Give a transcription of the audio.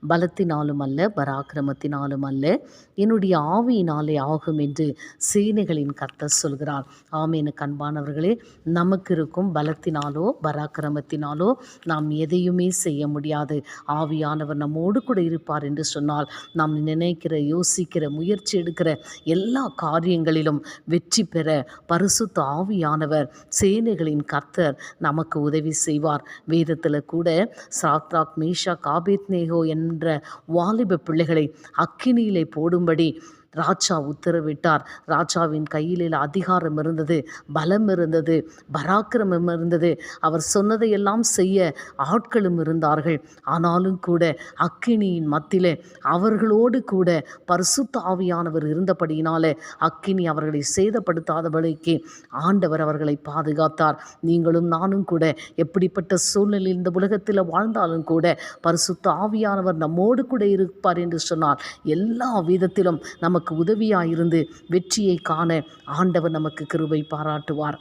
பலத்தினாலும் அல்ல, பராக்கிரமத்தினாலும் அல்ல, என்னுடைய ஆவியினாலே ஆகும் என்று சேனைகளின் கர்த்தர் சொல்கிறார். ஆமெனுக்கு அன்பானவர்களே, நமக்கு இருக்கும் பலத்தினாலோ பராக்கிரமத்தினாலோ நாம் எதையுமே செய்ய முடியாது. ஆவியானவர் நம்மோடு கூட இருப்பார் என்று சொன்னால் நாம் நினைக்கிற, யோசிக்கிற, முயற்சி எடுக்கிற எல்லா காரியங்களிலும் வெற்றி பெற பரிசுத்த ஆவியானவர், சேனைகளின் கர்த்தர் நமக்கு உதவி செய்வார். வேதத்தில் கூட சாத்ராக், மேஷாக், ஆபேத்நேகோ என்ற வாலிப பிள்ளைகளை அக்கினியிலே போடும்படி ராஜா உத்தரவிட்டார். ராஜாவின் கையில் அதிகாரம் இருந்தது, பலம் இருந்தது, பராக்கிரமம் இருந்தது. அவர் சொன்னதையெல்லாம் செய்ய ஆட்களும் இருந்தார்கள். ஆனாலும் கூட அக்கினியின் மத்தியிலே அவர்களோடு கூட பரிசுத்த ஆவியானவர் இருந்தபடியினால அக்கினி அவர்களை சேதப்படுத்தாதபடிக்கு ஆண்டவர் அவர்களை பாதுகாத்தார். நீங்களும் நானும் கூட எப்படிப்பட்ட சூழ்நிலையில் இந்த உலகத்தில் வாழ்ந்தாலும் கூட பரிசுத்த ஆவியானவர் நம்மோடு கூட இருப்பார் என்று சொன்னார். எல்லா விதத்திலும் நமக்கு உதவியாயிருந்து வெற்றியை காண ஆண்டவர் நமக்கு கிருபை பாராட்டுவார்.